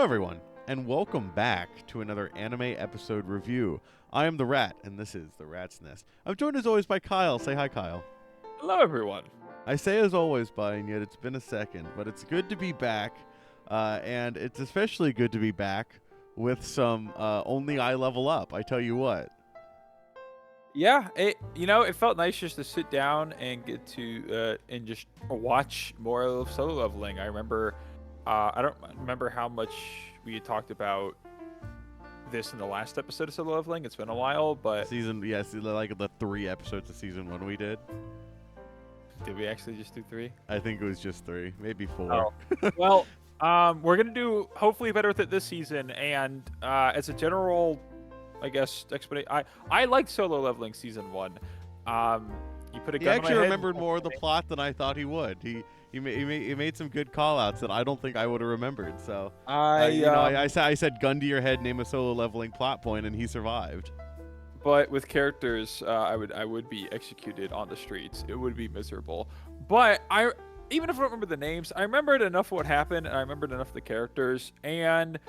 Hello, everyone, and welcome back to another anime episode review. I am the Rat, and this is the Rat's Nest. I'm joined as always by Kyle. Say hi, Kyle. Hello, everyone. I say as always by, and yet it's been a second, but it's good to be back, and it's especially good to be back with some Only I Level Up. I tell you what. Yeah, it felt nice just to sit down and get to and just watch more of Solo Leveling. I remember, I don't remember how much we had talked about this in the last episode of Solo Leveling. It's been a while, but Like the 3 episodes of season 1 we did. Did we actually just do 3? I think it was just 3, maybe 4. Oh, well, we're gonna do hopefully better with it this season. And as a general, I guess, explanation, I liked Solo Leveling season 1. You put a He gun actually in my head, remembered more of the plot than I thought he would. He made some good call-outs that I don't think I would have remembered. So I said gun to your head, name a solo leveling plot point, and he survived. But with characters, I would be executed on the streets. It would be miserable. But even if I don't remember the names, I remembered enough of what happened, and I remembered enough of the characters, and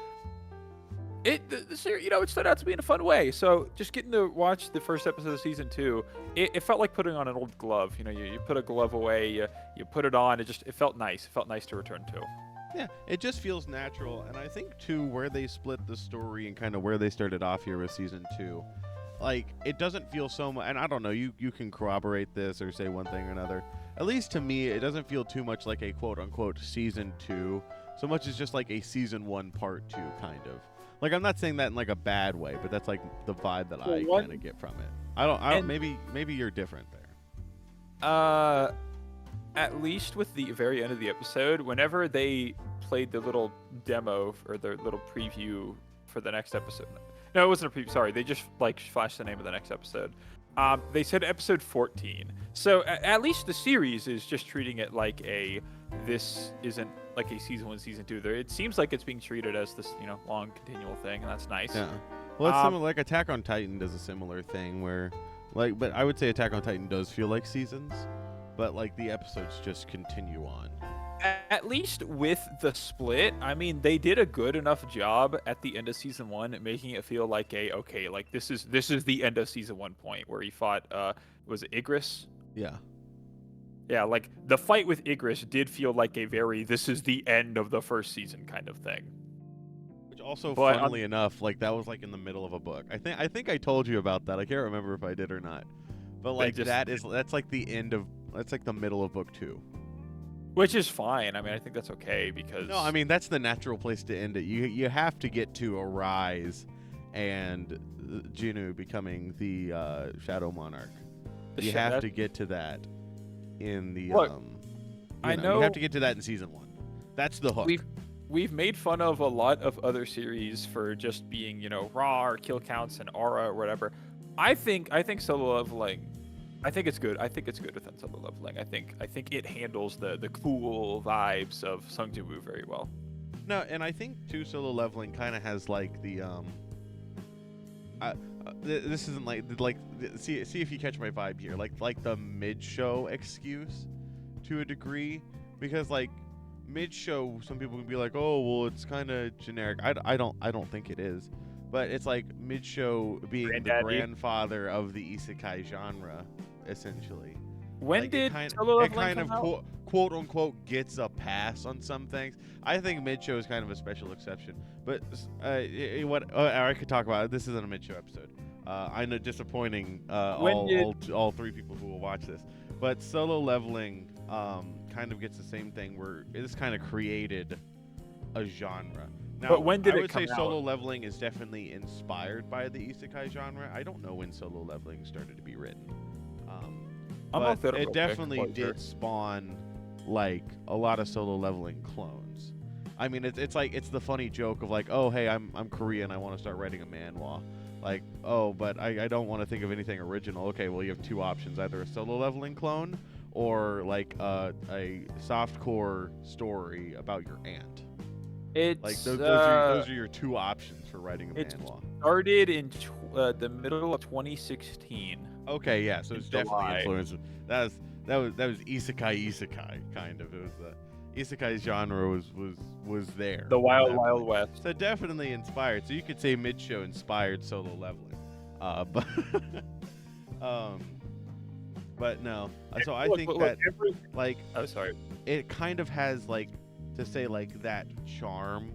it stood out to me in a fun way. So just getting to watch the first episode of season 2, it felt like putting on an old glove. You put a glove away, you put it on. It felt nice. It felt nice to return to. Yeah, it just feels natural, and I think too where they split the story and kind of where they started off here with season 2. Like, it doesn't feel so much, and I don't know, you can corroborate this or say one thing or another. At least to me, it doesn't feel too much like a quote-unquote season 2, so much as just like a season 1 part 2 kind of. Like, I'm not saying that in like a bad way, but that's like the vibe that I kind of get from it. I don't. Maybe you're different there. At least with the very end of the episode, whenever they played the little demo or the little preview for the next episode. No, it wasn't a preview. Sorry, they just flashed the name of the next episode. They said episode 14. So at least the series is just treating it like this isn't like a season 1, season 2. It seems like it's being treated as this, long continual thing, and that's nice. Yeah. Well, it's similar, like Attack on Titan does a similar thing where, but I would say Attack on Titan does feel like seasons, but like the episodes just continue on. At least with the split, I mean, they did a good enough job at the end of season 1 making it feel like this is the end of season 1 point where he fought was it Igris? Yeah. Yeah, like the fight with Igris did feel like this is the end of the first season kind of thing. Which also, funnily enough, like that was like in the middle of a book. I think I told you about that. I can't remember if I did or not. But like that's like the middle of book 2. Which is fine. I mean, I think that's okay because... No, I mean, that's the natural place to end it. You have to get to Arise and Jinwoo becoming the Shadow Monarch. You have to get to that in the... Look, I know... You have to get to that in season 1. That's the hook. We've made fun of a lot of other series for just being, raw or kill counts and aura or whatever. I think Solo Leveling... I think it's good. I think it's good within Solo Leveling. I think it handles the cool vibes of Sung Jinwoo very well. No, and I think too Solo Leveling kind of has like the this isn't like see if you catch my vibe here. Like the mid-show excuse to a degree, because like mid-show some people can be like, "Oh, well, it's kind of generic." I don't think it is. But it's like mid-show being the grandfather of the isekai genre, essentially. When did Solo Leveling come out? Quote unquote gets a pass on some things. I think mid-show is kind of a special exception. But I could talk about it. This isn't a mid-show episode. I know, disappointing all 3 people who will watch this. But Solo Leveling kind of gets the same thing where it's kind of created a genre. Now, but when did I would it come say out? Solo Leveling is definitely inspired by the isekai genre. I don't know when Solo Leveling started to be written. But it definitely did spawn like a lot of Solo Leveling clones. I mean, it's like it's the funny joke of like, oh hey, I'm Korean, I want to start writing a manhwa. Like, oh, but I don't want to think of anything original. Okay, well you have 2 options: either a Solo Leveling clone or like a softcore story about your aunt. It's like those are your 2 options for writing a manhwa. It started in the middle of 2016. Okay, yeah, so it's definitely influenced. That was isekai kind of. It was isekai genre was there. The Wild West. So definitely inspired. So you could say mid-show inspired Solo Leveling. But but no. So I think that like oh sorry. It kind of has like to say like that charm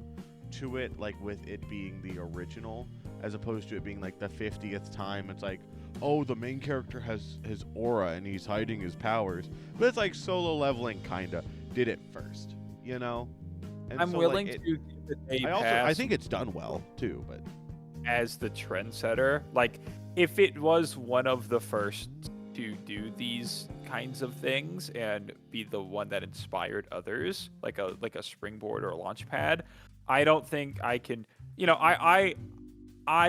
to it, like with it being the original, as opposed to it being like the 50th time. It's like, oh, the main character has his aura and he's hiding his powers. But it's like Solo Leveling kinda did it first, you know? And I'm so, willing like, to give it a pass. I think it's done well too, but as the trendsetter, like if it was one of the first to do these kinds of things and be the one that inspired others, like a springboard or a launch pad, I don't think I can. You know, I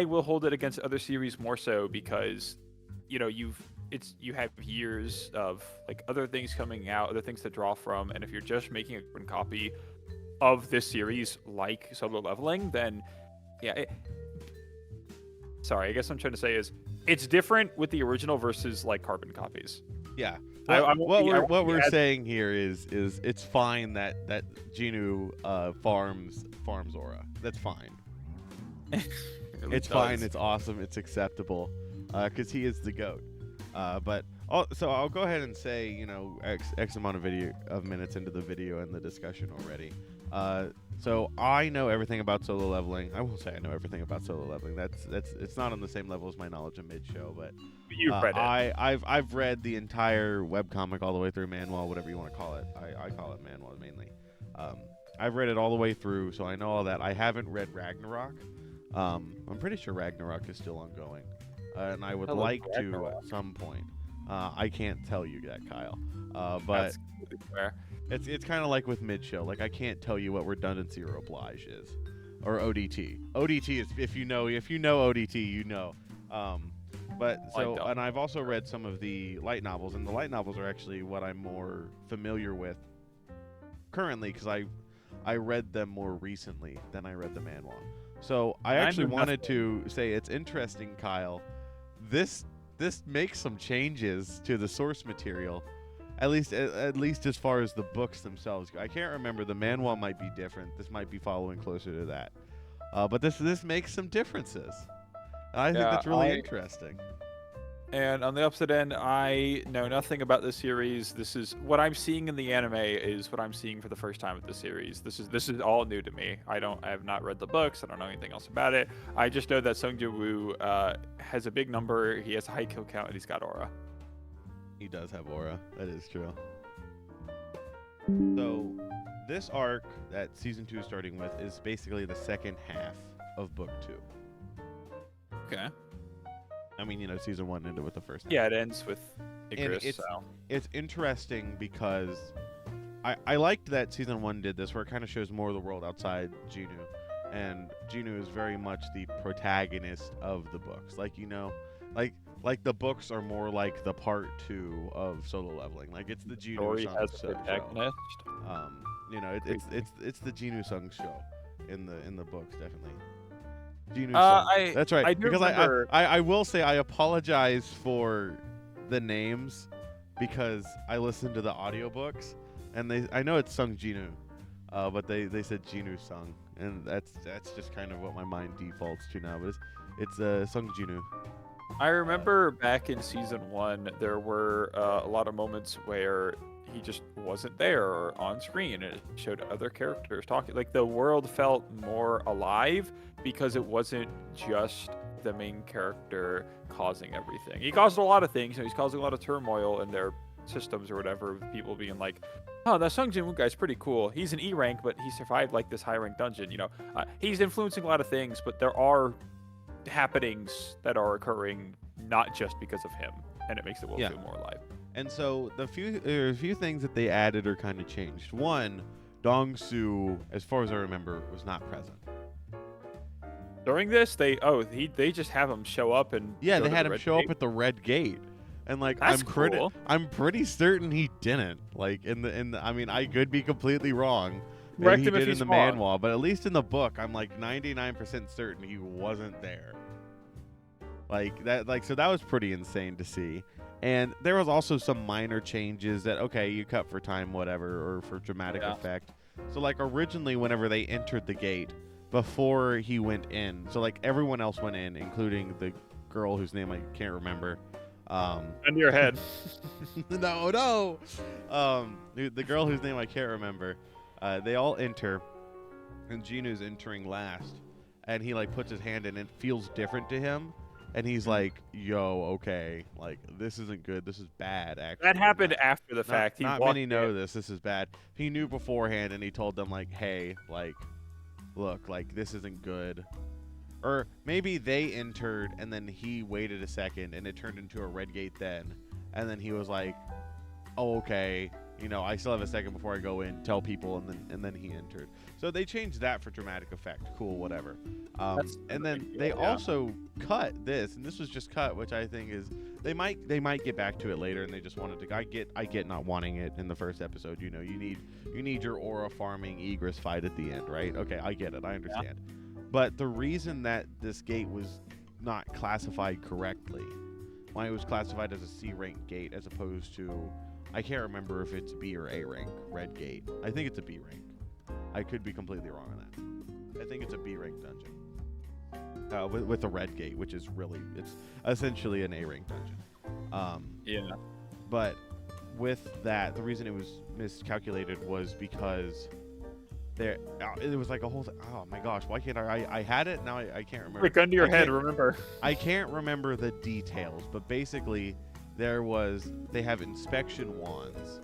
will hold it against other series more so because, you know, you have years of like other things coming out, other things to draw from, and if you're just making a carbon copy of this series like Solo Leveling, then yeah. Sorry, I guess I'm trying to say is it's different with the original versus like carbon copies. Yeah. What we're saying here is it's fine that Jinwoo farms aura. That's fine. It's fine. It's awesome. It's acceptable because he is the GOAT. So I'll go ahead and say, you know, X amount of minutes into the video and the discussion already. So I know everything about Solo Leveling. I won't say I know everything about Solo Leveling. It's not on the same level as my knowledge of mid-show, but you've read it. I've read the entire webcomic all the way through, manhwa, whatever you want to call it. I call it manhwa mainly. I've read it all the way through, so I know all that. I haven't read Ragnarok. I'm pretty sure Ragnarok is still ongoing, and I would like to at some point. I can't tell you that, Kyle. But it's kind of like with mid-show. Like I can't tell you what redundancy or oblige is, or ODT. ODT is if you know ODT, you know. And I've also read some of the light novels, and the light novels are actually what I'm more familiar with currently because I read them more recently than I read the manhwa. So I actually wanted to say it's interesting, Kyle. This makes some changes to the source material, at least as far as the books themselves go. I can't remember. The manhwa might be different. This might be following closer to that. But this makes some differences. And I think that's really interesting. And on the opposite end, I know nothing about this series. This is what I'm seeing in the anime is what I'm seeing for the first time with the series. This is all new to me. I have not read the books. I don't know anything else about it. I just know that Sung Jinwoo has a big number. He has a high kill count, and he's got aura. He does have aura. That is true. So this arc that season 2 is starting with is basically the second half of book 2. Okay. I mean, you know, season 1 ended with the first half. Yeah, it ends with Icarus. It's interesting because I liked that season 1 did this, where it kind of shows more of the world outside Jinwoo. And Jinwoo is very much the protagonist of the books. Like, you know, like the books are more like the part 2 of Solo Leveling. Like it's the Jinwoo Sung show. You know, it's the Jinwoo Sung show in the books, definitely. That's right. Because I will say I apologize for the names because I listened to the audiobooks and I know it's Sung Jinwoo, but they said Jinwoo Sung, and that's just kind of what my mind defaults to now. But it's Sung Jinwoo. I remember back in season 1, there were a lot of moments where he just wasn't there or on screen, and it showed other characters talking. Like the world felt more alive because it wasn't just the main character causing everything. He caused a lot of things. You know, he's causing a lot of turmoil in their systems or whatever, with people being like, "Oh, that Sung Jinwoo guy's pretty cool. He's an E rank, but he survived like this high rank dungeon." You know, he's influencing a lot of things, but there are happenings that are occurring not just because of him, and it makes the world feel more alive. And so there are a few things that they added or kind of changed. One, Dong-soo, as far as I remember, was not present. During this, they just have him show up and they had him show up at the red gate, and like That's cool. I'm pretty certain he didn't. Like in the I mean, I could be completely wrong. Maybe he did in the manhwa, but at least in the book, I'm like 99% certain he wasn't there. Like that, so that was pretty insane to see. And there was also some minor changes that, okay, you cut for time, whatever, or for dramatic effect. So, like, originally, whenever they entered the gate, before he went in, so, like, everyone else went in, including the girl whose name I can't remember. Under your head. No. The girl whose name I can't remember. They all enter, and Jinwoo's entering last. And he, like, puts his hand in, and it feels different to him. And he's like, yo, okay, like, this isn't good. This is bad, actually. That happened after the fact. Not many know this. This is bad. He knew beforehand, and he told them, like, hey, like, look, like, this isn't good. Or maybe they entered, and then he waited a second, and it turned into a red gate then. And then he was like, oh, okay, you know, I still have a second before I go in, tell people, and then he entered. So they changed that for dramatic effect. Cool, whatever. And then they also cut this, and this was just cut, which I think is they might get back to it later, and they just wanted to. I get not wanting it in the first episode. You know, you need your aura farming egress fight at the end, right? Okay, I get it. I understand. Yeah. But the reason that this gate was not classified correctly, why it was classified as a C rank gate as opposed to, I can't remember if it's B or A rank red gate. I think it's a B rank. I could be completely wrong on that. I think it's a B rank dungeon. With a red gate, which is really, it's essentially an A rank dungeon. Yeah. But with that, the reason it was miscalculated was because it was like a whole thing. Oh my gosh, why can't I had it, now I can't remember. Like under your head, remember. I can't remember the details, but basically they have inspection wands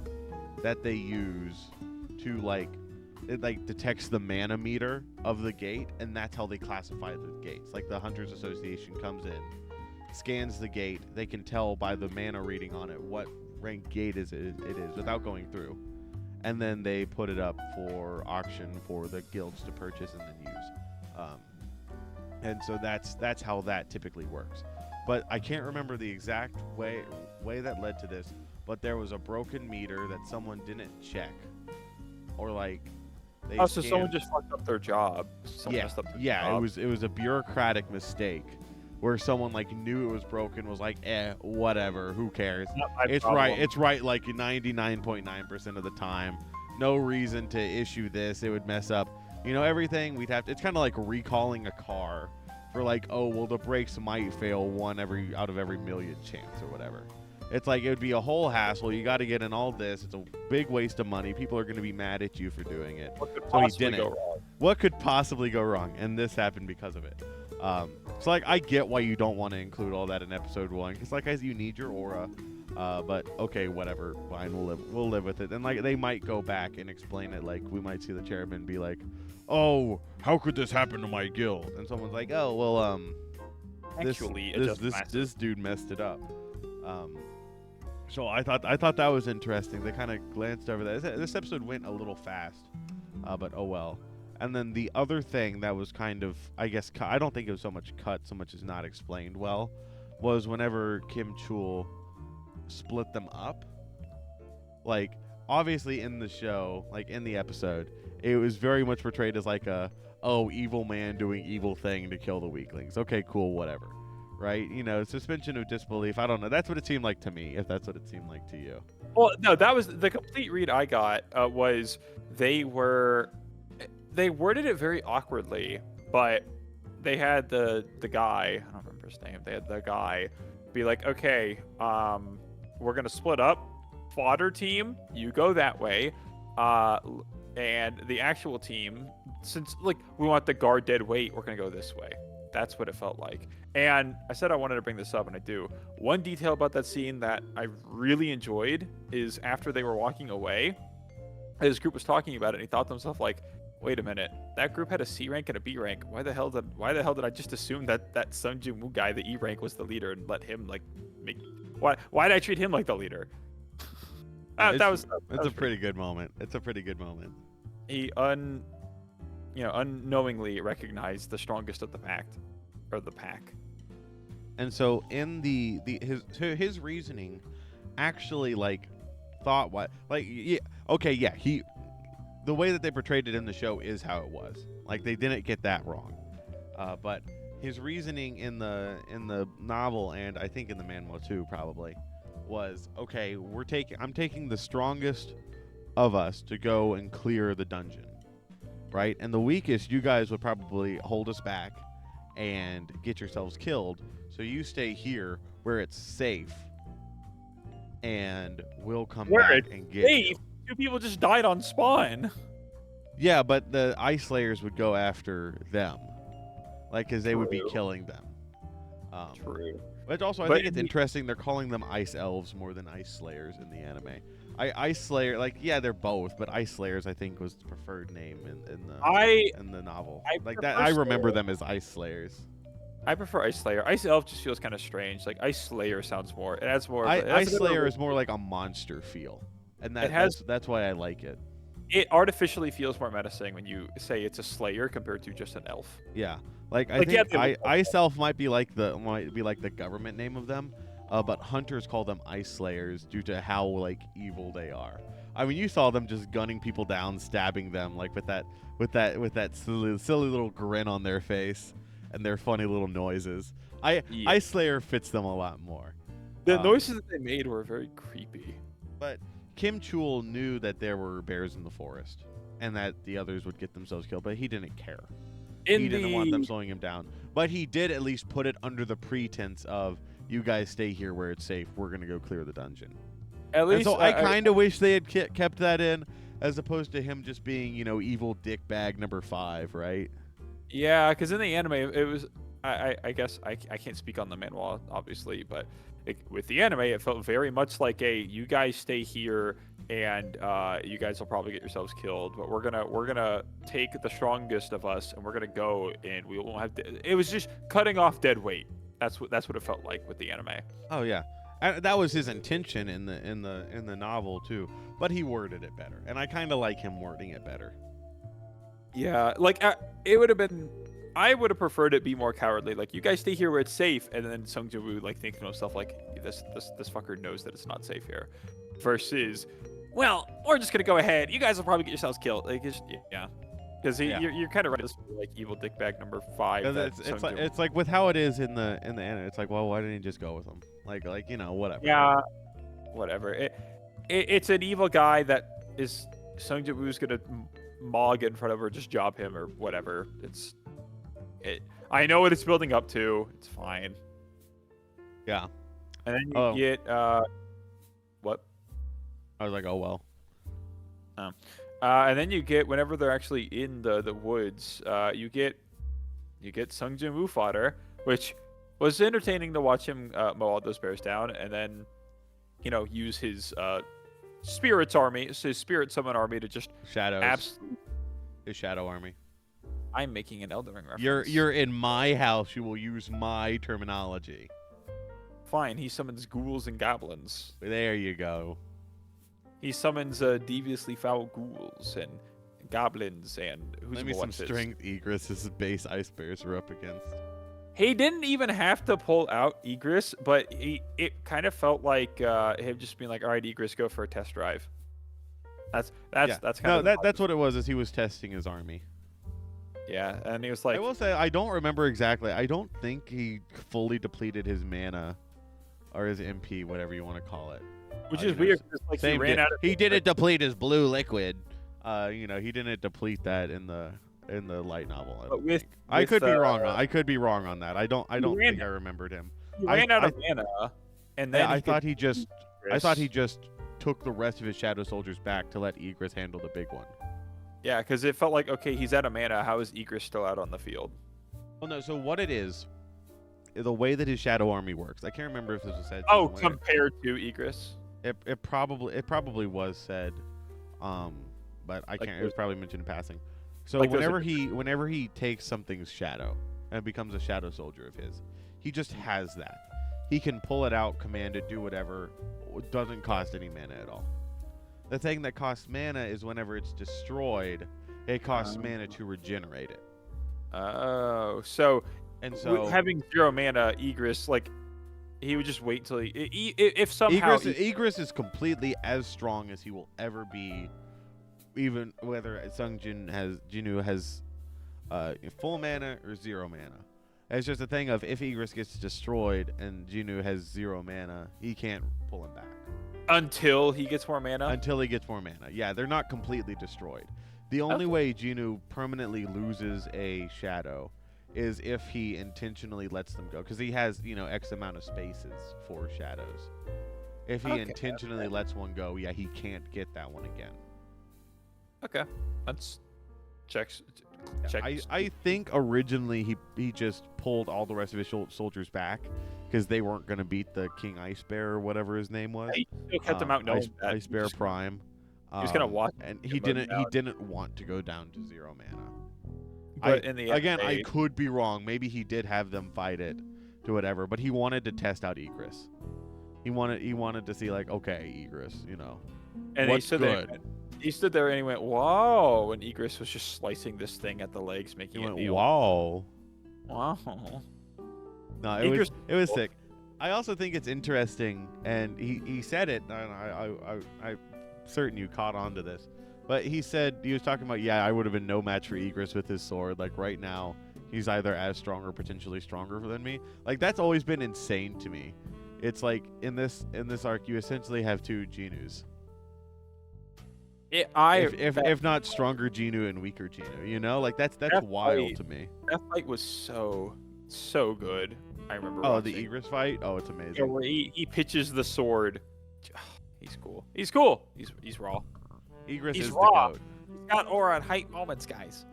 that they use to it detects the mana meter of the gate, and that's how they classify the gates. Like the Hunters Association comes in, scans the gate, they can tell by the mana reading on it what rank gate it is without going through. And then they put it up for auction for the guilds to purchase and then use. And so that's how that typically works. But I can't remember the exact way that led to this, but there was a broken meter that someone didn't check. Or so someone just fucked up their job. Messed up their job. It was a bureaucratic mistake where someone knew it was broken, was like, whatever, who cares? It's right like 99.9% of the time. No reason to issue this. It would mess up, everything. It's kind of like recalling a car for the brakes might fail one out of every million chance or whatever. It's like it would be a whole hassle. You got to get in all this. It's a big waste of money. People are going to be mad at you for doing it. What could possibly go wrong? What could possibly go wrong? And this happened because of it. So I get why you don't want to include all that in episode 1, because you need your aura. But okay, whatever, fine, we'll live with it. And they might go back and explain it. We might see the chairman be like, "Oh, how could this happen to my guild?" And someone's like, "Oh, well, this dude messed it up." So I thought that was interesting. They kind of glanced over that. This episode went a little fast, but oh well. And then the other thing that was kind of, I guess, I don't think it was so much cut, so much as not explained well, was whenever Kim Chul split them up. Obviously in the show, in the episode, it was very much portrayed as evil man doing evil thing to kill the weaklings. Okay, cool, whatever. Right? Suspension of disbelief. I don't know. That's what it seemed like to me, if that's what it seemed like to you. Well, no, that was the complete read I got, was they worded it very awkwardly, but they had the guy, I don't remember his name, they had the guy be like, okay, we're going to split up. Fodder team, you go that way. And the actual team, since we want the guard dead weight, we're going to go this way. That's what it felt like. And I said I wanted to bring this up, and I do. One detail about that scene that I really enjoyed is after they were walking away, his group was talking about it, and he thought to himself, wait a minute, that group had a C rank and a B rank. Why the hell did I just assume that Sung Jinwoo guy, the E rank, was the leader and let him why did I treat him like the leader? It's a pretty good moment. It's a pretty good moment. He unknowingly recognized the strongest of the pack. And so in his reasoning actually thought what the way that they portrayed it in the show is how it was. They didn't get that wrong. But his reasoning in the novel, and I think in the manhwa too, probably, was, okay, I'm taking the strongest of us to go and clear the dungeon, right? And the weakest, you guys would probably hold us back and get yourselves killed. So you stay here where it's safe, and we'll come back and get you. 2 people just died on spawn. Yeah, but the Ice Slayers would go after them, like, because they would be killing them. True. But also, I think it's interesting they're calling them Ice Elves more than Ice Slayers in the anime. Ice Slayer, like, yeah, they're both, but Ice Slayers, I think, was the preferred name in the novel. I remember them as Ice Slayers. I prefer Ice Slayer. Ice Elf just feels kind of strange. Like, Ice Slayer sounds more. It has more. Ice Slayer is more like a monster feel, and that's why I like it. It artificially feels more menacing when you say it's a Slayer compared to just an elf. Yeah, like I think Ice Elf might be like the government name of them, but hunters call them Ice Slayers due to how like evil they are. I mean, you saw them just gunning people down, stabbing them, like with that silly little grin on their face and their funny little noises. Ice Slayer fits them a lot more. The noises that they made were very creepy. But Kim Chul knew that there were bears in the forest and that the others would get themselves killed, but he didn't care. He didn't want them slowing him down. But he did at least put it under the pretense of, you guys stay here where it's safe. We're going to go clear the dungeon. At least, and so I kind of wish they had kept that in, as opposed to him just being, evil dickbag number 5, right? Yeah, because in the anime, it was... I guess I can't speak on the manhwa, obviously, but with the anime, it felt very much like you guys stay here, and you guys will probably get yourselves killed. But we're gonna take the strongest of us, and we're gonna go, and we won't have. It was just cutting off dead weight. That's what it felt like with the anime. Oh yeah, and that was his intention in the novel too. But he worded it better, and I kind of like him wording it better. Yeah, like it would have been. I would have preferred it be more cowardly. Like, you guys stay here where it's safe, and then Sung Jinwoo like thinking to himself like, this fucker knows that it's not safe here, versus, well, we're just gonna go ahead. You guys will probably get yourselves killed. Like, yeah, because you're kind of right. This like evil dickbag number 5. It's like with how it is in the anime. It's like, well, why didn't he just go with him? Like whatever. Yeah, whatever. It's an evil guy that is Sung Jinwoo's gonna mog in front of, or just job him or whatever. I know what it's building up to. It's fine. Yeah. And then you get what? I was like, oh well. And then you get, whenever they're actually in the woods, you get Sung Jinwoo fodder, which was entertaining to watch him mow all those bears down, and then use his spirit summon army to just shadows. His shadow army. I'm making an Elden Ring reference. You're in my house. You will use my terminology. Fine. He summons ghouls and goblins. There you go. He summons deviously foul ghouls and goblins and who's Let me some strength Egress's base ice bears are up against. He didn't even have to pull out Egress, but it kind of felt like him just being like, all right, Egress, go for a test drive. That's what it was. Is he was testing his army. Yeah, and he was like... I will say, I don't remember exactly. I don't think he fully depleted his mana, or his MP, whatever you want to call it. Which is weird, because like, he ran out of... He didn't deplete his blue liquid. He didn't deplete that in the light novel. I could be wrong. I could be wrong on that. I don't think I remembered him. He ran out of mana, and then I thought he just took the rest of his Shadow Soldiers back to let Egress handle the big one. Yeah, because it felt like, okay, he's out of mana. How is Egress still out on the field? Well, no. So what it is, the way that his Shadow Army works. I can't remember if this was said. Oh, compared to Egress. It probably was said, but I can't. It was probably mentioned in passing. So like whenever he takes something's shadow and becomes a Shadow Soldier of his, he just has that. He can pull it out, command it, do whatever. It doesn't cost any mana at all. The thing that costs mana is whenever it's destroyed, it costs mana to regenerate it. Oh, so having 0 mana, Egress, like, he would just wait till if somehow Egress is completely as strong as he will ever be, even whether Jinwoo has full mana or 0 mana. It's just a thing of if Egress gets destroyed and Jinwoo has 0 mana, he can't pull him back. Until he gets more mana? Until he gets more mana. Yeah, they're not completely destroyed. The only way Jinwoo permanently loses a shadow is if he intentionally lets them go. Because he has, X amount of spaces for shadows. If he intentionally lets one go, yeah, he can't get that one again. Okay. That's checks. I think originally he just pulled all the rest of his soldiers back because they weren't going to beat the King Ice Bear or whatever his name was. He still kept them out knowing that. Ice Bear Prime. He was gonna watch, and he didn't want to go down to 0 mana. But in the end, I could be wrong. Maybe he did have them fight it to whatever, but he wanted to test out Egress. He wanted to see like, okay, Egress, and what's good. He stood there and he went, "Wow!" When Egress was just slicing this thing at the legs, making it kneel. "Wow, wow." No, it was sick. I also think it's interesting, and he said it, and I'm certain you caught on to this, but he said, he was talking about, I would have been no match for Egress with his sword. Like right now, he's either as strong or potentially stronger than me. Like that's always been insane to me. It's like in this arc, you essentially have 2 Jinwoos. If not stronger Jinwoo and weaker Jinwoo, like that's wild to me. That fight was so good. I remember. Oh, the Egress fight. Oh, it's amazing. Yeah, where he pitches the sword. He's cool. He's cool. He's raw. Egress is raw. the goat. He's got aura and hype moments, guys.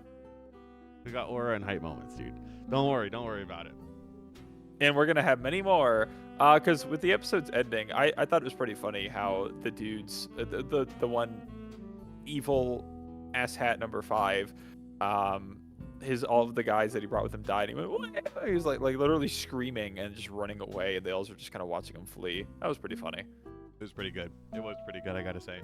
We got aura and hype moments, dude. Don't worry about it. And we're gonna have many more. Because with the episode's ending, I thought it was pretty funny how the dudes, the one evil asshat number 5, all of the guys that he brought with him died. And he went, what? He was like literally screaming and just running away. And they all were just kind of watching him flee. That was pretty funny. It was pretty good. It was pretty good, I gotta say.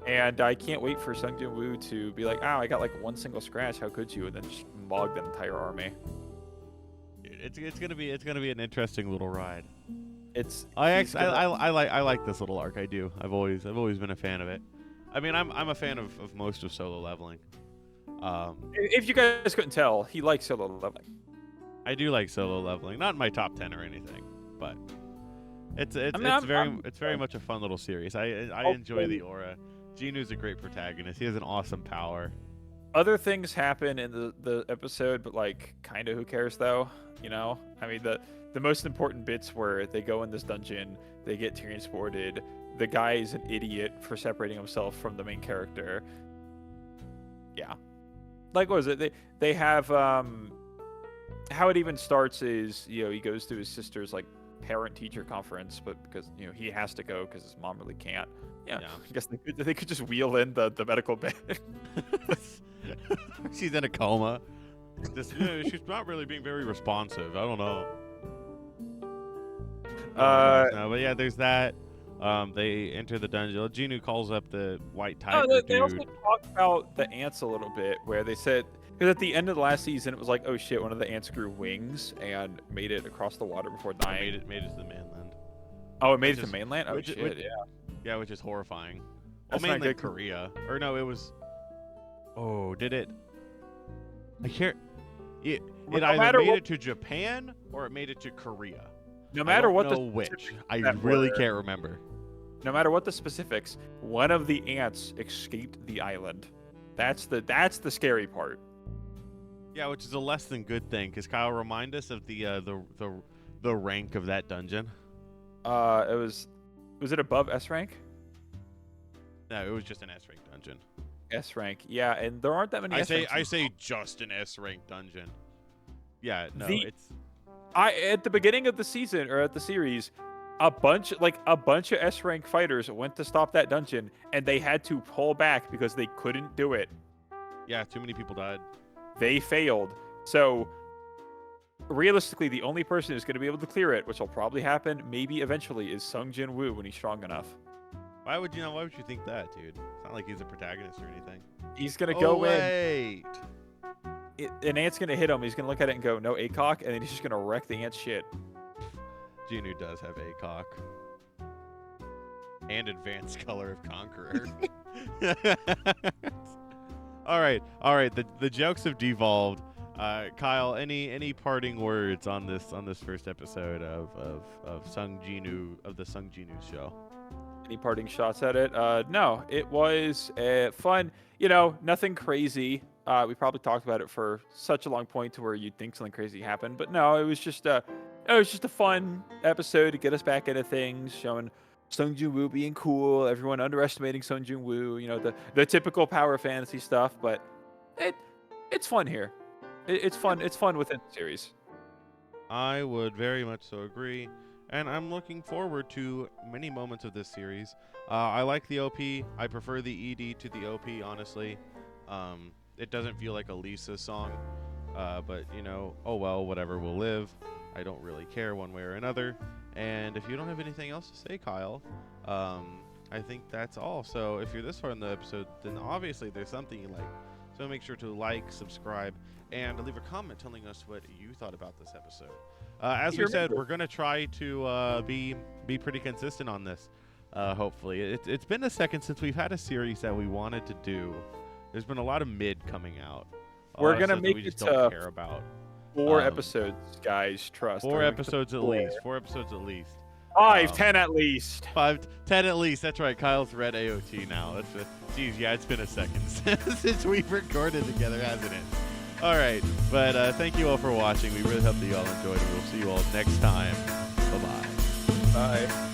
And I can't wait for Sung Jinwoo to be like, "Oh, I got like one single scratch. How could you?" And then just mog the entire army. It's gonna be an interesting little ride. I like this little arc. I do. I've always been a fan of it. I mean, I'm a fan of most of Solo Leveling. If you guys couldn't tell, he likes Solo Leveling. I do like Solo Leveling. Not in my top 10 or anything, but it's very much a fun little series. I enjoy the aura. Jinwoo's a great protagonist. He has an awesome power. Other things happen in the episode, but like kind of who cares though? I mean the most important bits where they go in this dungeon, they get transported. The guy is an idiot for separating himself from the main character. Yeah. Like, what was it? They have, how it even starts is, he goes to his sister's, like, parent-teacher conference, but because, he has to go because his mom really can't. Yeah. I guess they could just wheel in the medical bed. She's in a coma. She's not really being very responsive. I don't know. But yeah, there's that. They enter the dungeon. Jinwoo calls up the white tiger dude. They also talked about the ants a little bit, where they said, because at the end of the last season, it was like, oh shit, one of the ants grew wings and made it across the water before dying. Made it to the mainland. Oh, it made it to mainland? Oh shit, yeah. Yeah, which is horrifying. Well, mainland Korea. Or no, it was... Oh, did it? I can't... It either made it to Japan or it made it to Korea. No matter what which. I really can't remember. No matter what the specifics, one of the ants escaped the island. That's the scary part. Yeah, which is a less than good thing. Because Kyle, remind us of the rank of that dungeon. Was it above S rank? No, it was just an S rank dungeon. S rank, yeah, and there aren't that many. I say just an S rank dungeon. Yeah, no, it's. At the beginning of the season or at the series, a bunch of S rank fighters went to stop that dungeon, and they had to pull back because they couldn't do it. Yeah, too many people died. They failed. So realistically, the only person who's going to be able to clear it, which will probably happen maybe eventually, is Sung Jinwoo when he's strong enough. Why would you think that, dude? It's not like he's a protagonist or anything. He's gonna go in. An ant's gonna hit him. He's gonna look at it and go, "No ACOG," and then he's just gonna wreck the ant's shit. Jinwoo does have ACOG. And advanced color of Conqueror. All right. The jokes have devolved. Kyle, any parting words on this first episode of Sung Jinwoo of the Sung Jinwoo show? Any parting shots at it? No, it was fun. Nothing crazy. We probably talked about it for such a long point to where you'd think something crazy happened, but no, it was just a fun episode to get us back into things, showing Sung Jinwoo being cool, everyone underestimating Sung Jinwoo, the typical power fantasy stuff, but it's fun here. It's fun. It's fun within the series. I would very much so agree, and I'm looking forward to many moments of this series. I like the OP. I prefer the ED to the OP, honestly. It doesn't feel like a Lisa song, but oh well, whatever, will live. I don't really care one way or another. And if you don't have anything else to say, Kyle, I think that's all. So if you're this far in the episode, then obviously there's something you like. So make sure to like, subscribe, and leave a comment telling us what you thought about this episode. As we said, we're going to try to be pretty consistent on this, hopefully. It's been a second since we've had a series that we wanted to do. There's been a lot of mid coming out. We're going to make we just it don't care about. 4 episodes, guys. Trust. 4 episodes at least. 4 episodes at least. 5, 10 at least. 5, 10 at least. That's right. Kyle's read AOT now. Geez, yeah, it's been a second since we've recorded together, hasn't it? All right. But thank you all for watching. We really hope that you all enjoyed it. We'll see you all next time. Bye-bye. Bye.